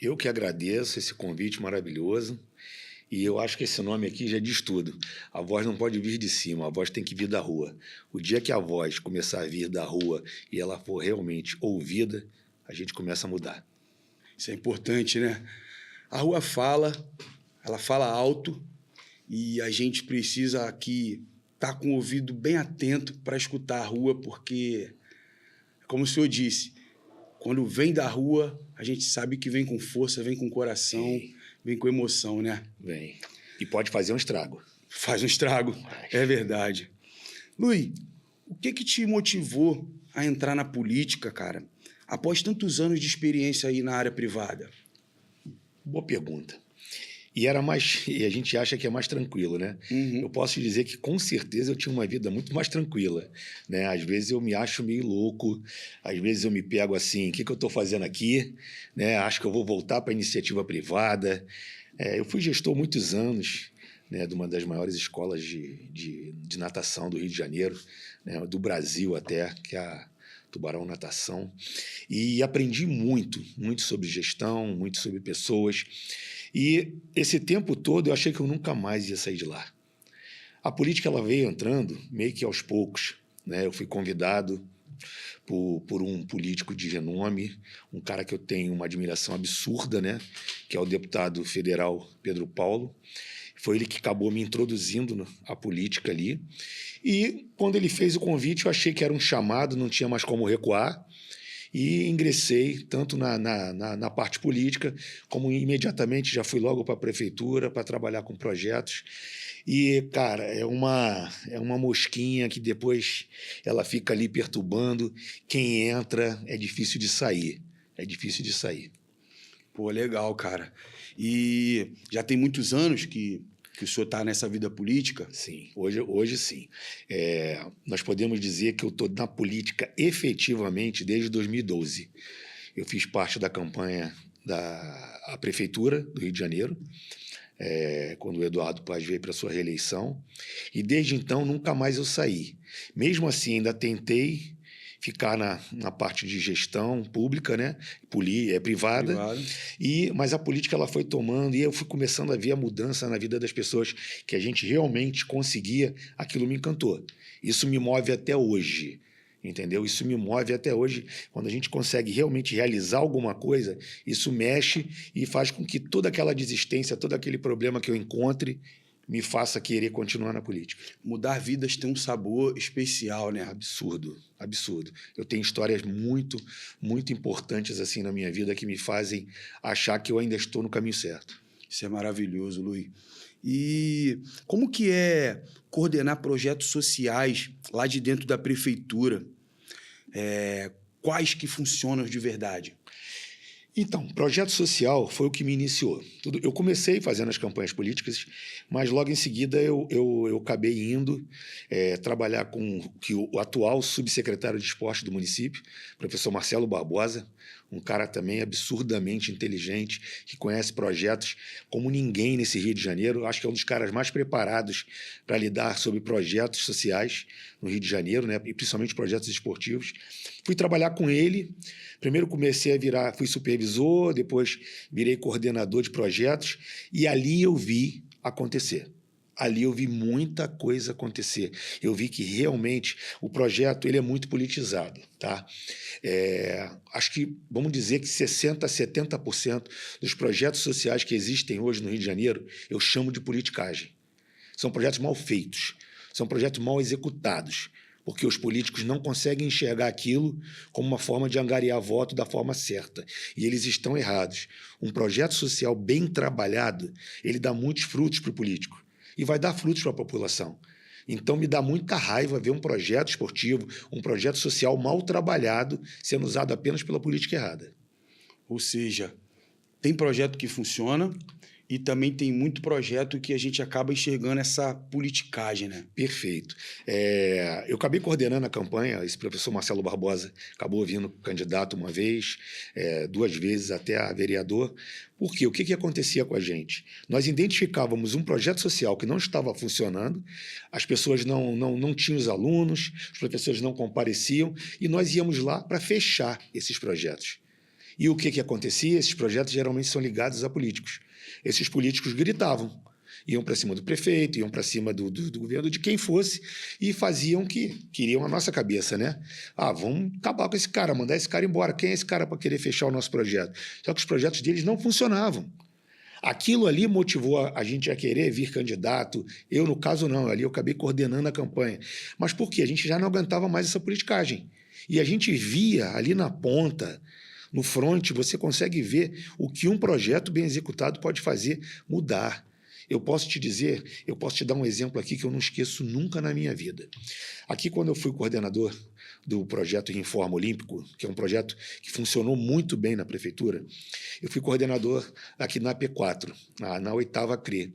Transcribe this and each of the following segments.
Eu que agradeço esse convite maravilhoso e eu acho que esse nome aqui já diz tudo. A voz não pode vir de cima, a voz tem que vir da rua. O dia que a voz começar a vir da rua e ela for realmente ouvida, a gente começa a mudar. Isso é importante, né? A rua fala, ela fala alto e a gente precisa aqui estar com o ouvido bem atento para escutar a rua, porque, como o senhor disse, quando vem da rua, a gente sabe que vem com força, vem com coração, vem com emoção, né? Vem. E pode fazer um estrago. Faz um estrago, é verdade. Luiz, o que te motivou a entrar na política, cara, após tantos anos de experiência aí na área privada? Boa pergunta. E a gente acha que é mais tranquilo, né? Eu posso dizer que com certeza eu tinha uma vida muito mais tranquila, né? Às vezes eu me acho meio louco, às vezes eu me pego assim, o que eu estou fazendo aqui? Né? Acho que eu vou voltar para a iniciativa privada. Eu fui gestor muitos anos, né, de uma das maiores escolas de natação do Rio de Janeiro, né, do Brasil até, que é a Tubarão Natação, e aprendi muito sobre gestão, muito sobre pessoas. E esse tempo todo eu achei que eu nunca mais ia sair de lá. A política ela veio entrando meio que aos poucos, né? Eu fui convidado por um político de renome, um cara que eu tenho uma admiração absurda, né? Que é o deputado federal Pedro Paulo. Foi ele que acabou me introduzindo à política ali. E quando ele fez o convite, eu achei que era um chamado, não tinha mais como recuar. E ingressei tanto na parte política, como imediatamente já fui logo para a prefeitura para trabalhar com projetos. E, cara, é uma mosquinha que depois ela fica ali perturbando. Quem entra é difícil de sair. É difícil de sair. Pô, legal, cara. E já tem muitos anos que o senhor está nessa vida política? Sim, hoje sim. Nós podemos dizer que eu estou na política efetivamente desde 2012. Eu fiz parte da campanha da prefeitura do Rio de Janeiro, quando o Eduardo Paz veio para sua reeleição, e desde então nunca mais eu saí. Mesmo assim, ainda tentei ficar na parte de gestão pública, né? Privada. Mas a política ela foi tomando e eu fui começando a ver a mudança na vida das pessoas, que a gente realmente conseguia, aquilo me encantou. Isso me move até hoje, entendeu? Isso me move até hoje. Quando a gente consegue realmente realizar alguma coisa, isso mexe e faz com que toda aquela desistência, todo aquele problema que eu encontre, me faça querer continuar na política. Mudar vidas tem um sabor especial, né? Absurdo, absurdo. Eu tenho histórias muito, muito importantes assim na minha vida que me fazem achar que eu ainda estou no caminho certo. Isso é maravilhoso, Luiz. E como que é coordenar projetos sociais lá de dentro da prefeitura? Quais que funcionam de verdade? Então, projeto social foi o que me iniciou. Eu comecei fazendo as campanhas políticas, mas logo em seguida eu acabei indo trabalhar com o atual subsecretário de esporte do município, professor Marcelo Barbosa, um cara também absurdamente inteligente, que conhece projetos como ninguém nesse Rio de Janeiro. Acho que é um dos caras mais preparados para lidar sobre projetos sociais no Rio de Janeiro, né? E principalmente projetos esportivos. Fui trabalhar com ele. Primeiro fui supervisor, depois virei coordenador de projetos e ali eu vi acontecer. Ali eu vi muita coisa acontecer. Eu vi que realmente o projeto ele é muito politizado, tá? Acho que, vamos dizer que 60% a 70% dos projetos sociais que existem hoje no Rio de Janeiro, eu chamo de politicagem. São projetos mal feitos, são projetos mal executados, porque os políticos não conseguem enxergar aquilo como uma forma de angariar voto da forma certa. E eles estão errados. Um projeto social bem trabalhado, ele dá muitos frutos para o político e vai dar frutos para a população. Então me dá muita raiva ver um projeto esportivo, um projeto social mal trabalhado, sendo usado apenas pela política errada. Ou seja, tem projeto que funciona e também tem muito projeto que a gente acaba enxergando essa politicagem, né? Perfeito. Eu acabei coordenando a campanha, esse professor Marcelo Barbosa acabou vindo candidato uma vez, 2 vezes até a vereador. Por quê? O que acontecia com a gente? Nós identificávamos um projeto social que não estava funcionando, as pessoas não tinham os alunos, os professores não compareciam, e nós íamos lá para fechar esses projetos. E o que acontecia? Esses projetos geralmente são ligados a políticos. Esses políticos gritavam, iam para cima do prefeito, iam para cima do governo, de quem fosse, e faziam o que queriam a nossa cabeça, né? Ah, vamos acabar com esse cara, mandar esse cara embora. Quem é esse cara para querer fechar o nosso projeto? Só que os projetos deles não funcionavam. Aquilo ali motivou a gente a querer vir candidato. Eu, no caso, não. Ali eu acabei coordenando a campanha. Mas por quê? A gente já não aguentava mais essa politicagem. E a gente via ali na ponta, no front, você consegue ver o que um projeto bem executado pode fazer mudar. Eu posso te dizer, eu posso te dar um exemplo aqui que eu não esqueço nunca na minha vida. Aqui, quando eu fui coordenador do projeto Reforma Olímpico, que é um projeto que funcionou muito bem na prefeitura, eu fui coordenador aqui na P4, na 8ª CRE.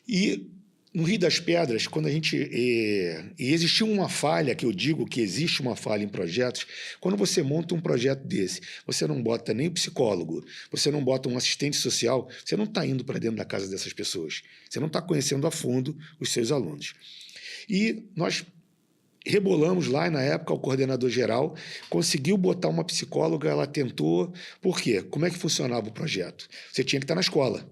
E no Rio das Pedras, quando a gente... E existiu uma falha, que eu digo que existe uma falha em projetos, quando você monta um projeto desse, você não bota nem o psicólogo, você não bota um assistente social, você não está indo para dentro da casa dessas pessoas, você não está conhecendo a fundo os seus alunos. E nós rebolamos lá, na época, o coordenador geral conseguiu botar uma psicóloga, ela tentou... Por quê? Como é que funcionava o projeto? Você tinha que estar na escola.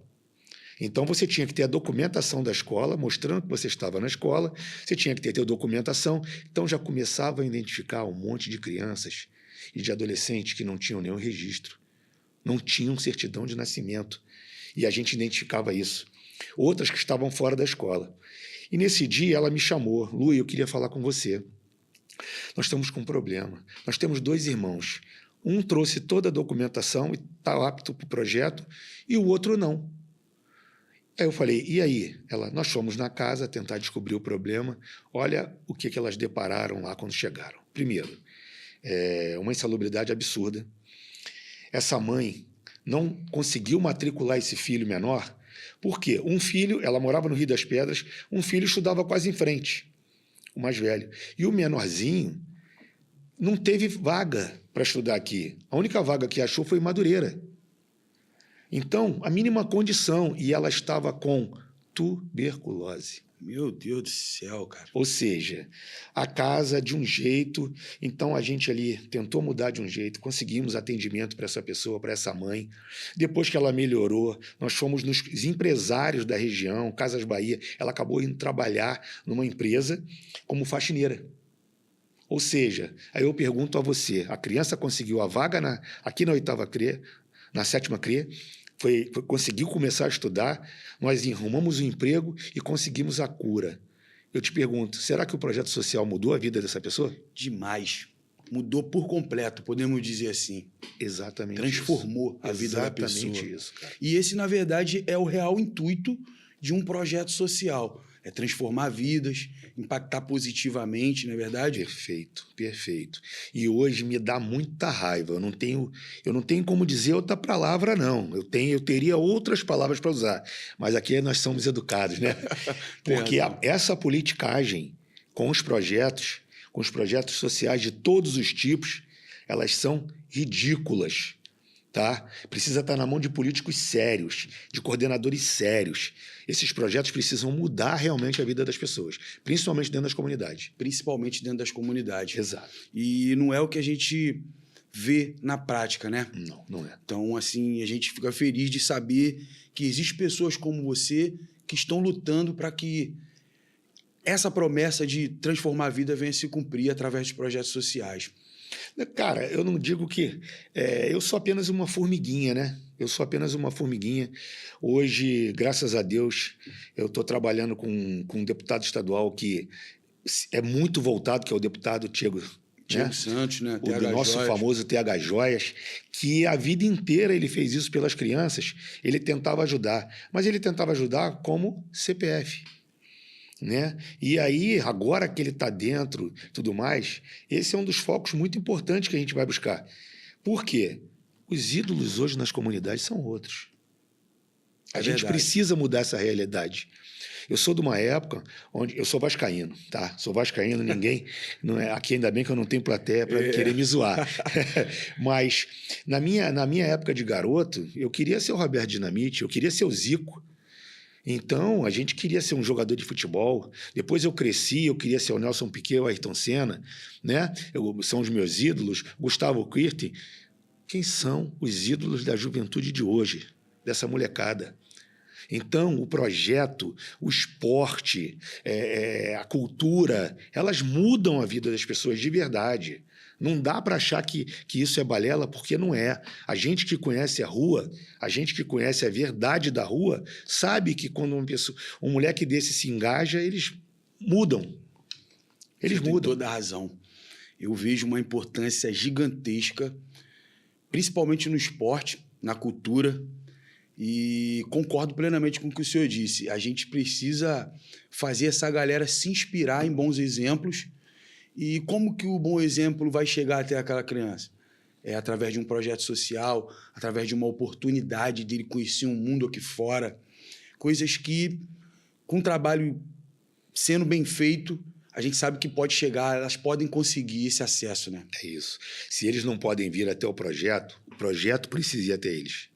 Então, você tinha que ter a documentação da escola, mostrando que você estava na escola, você tinha que ter a documentação. Então, já começava a identificar um monte de crianças e de adolescentes que não tinham nenhum registro, não tinham certidão de nascimento. E a gente identificava isso. Outras que estavam fora da escola. E nesse dia, ela me chamou. Lu, eu queria falar com você. Nós estamos com um problema. Nós temos 2 irmãos. Um trouxe toda a documentação e está apto para o projeto, e o outro não. Aí eu falei, e aí? Ela, nós fomos na casa tentar descobrir o problema. Olha o que elas depararam lá quando chegaram. Primeiro, uma insalubridade absurda. Essa mãe não conseguiu matricular esse filho menor, porque um filho, ela morava no Rio das Pedras, um filho estudava quase em frente, o mais velho. E o menorzinho não teve vaga para estudar aqui. A única vaga que achou foi em Madureira. Então, a mínima condição, e ela estava com tuberculose. Meu Deus do céu, cara. Ou seja, a casa de um jeito, então a gente ali tentou mudar de um jeito, conseguimos atendimento para essa pessoa, para essa mãe. Depois que ela melhorou, nós fomos nos empresários da região, Casas Bahia, ela acabou indo trabalhar numa empresa como faxineira. Ou seja, aí eu pergunto a você, a criança conseguiu a vaga aqui na 8ª CRE, na 7ª CRE, conseguiu começar a estudar, nós arrumamos um emprego e conseguimos a cura. Eu te pergunto, será que o projeto social mudou a vida dessa pessoa? Demais. Mudou por completo, podemos dizer assim. Exatamente. Transformou isso. a vida da pessoa. Exatamente isso, cara. E esse, na verdade, é o real intuito de um projeto social. É transformar vidas, impactar positivamente, não é verdade? Perfeito, perfeito. E hoje me dá muita raiva. Eu não tenho como dizer outra palavra, não. Eu teria outras palavras para usar. Mas aqui nós somos educados, né? Porque essa politicagem com os projetos sociais de todos os tipos, elas são ridículas. Tá? Precisa estar na mão de políticos sérios, de coordenadores sérios. Esses projetos precisam mudar realmente a vida das pessoas, principalmente dentro das comunidades. Principalmente dentro das comunidades. Exato. E não é o que a gente vê na prática, né? Não, não é. Então, assim, a gente fica feliz de saber que existem pessoas como você que estão lutando para que essa promessa de transformar a vida venha se cumprir através de projetos sociais. Cara, eu não digo que... eu sou apenas uma formiguinha, né? Eu sou apenas uma formiguinha. Hoje, graças a Deus, eu estou trabalhando com um deputado estadual que é muito voltado, que é o deputado Tiago Santos, né? O nosso famoso TH Joias, que a vida inteira ele fez isso pelas crianças, ele tentava ajudar. Mas ele tentava ajudar como CPF. Né? E aí, agora que ele está dentro tudo mais, esse é um dos focos muito importantes que a gente vai buscar. Por quê? Os ídolos hoje nas comunidades são outros. A gente precisa mudar essa realidade. Eu sou de uma época onde... Eu sou vascaíno, tá? Sou vascaíno, ninguém... Não é, aqui ainda bem que eu não tenho plateia para querer me zoar. Mas na minha época de garoto, eu queria ser o Roberto Dinamite, eu queria ser o Zico. Então, a gente queria ser um jogador de futebol. Depois eu cresci, eu queria ser o Nelson Piquet, o Ayrton Senna, né? São os meus ídolos. Gustavo Kuerten. quem são os ídolos da juventude de hoje, dessa molecada. Então, o projeto, o esporte, a cultura, elas mudam a vida das pessoas de verdade. Não dá para achar que isso é balela, porque não é. A gente que conhece a rua, a gente que conhece a verdade da rua, sabe que quando um moleque desse se engaja, eles mudam. Eles Você tem mudam. toda a razão. Eu vejo uma importância gigantesca, principalmente no esporte, na cultura, e concordo plenamente com o que o senhor disse. A gente precisa fazer essa galera se inspirar em bons exemplos. E como que o bom exemplo vai chegar até aquela criança? É através de um projeto social, através de uma oportunidade dele conhecer um mundo aqui fora. Coisas que, com o trabalho sendo bem feito, a gente sabe que pode chegar, elas podem conseguir esse acesso, né? É isso. Se eles não podem vir até o projeto precisa ir até eles.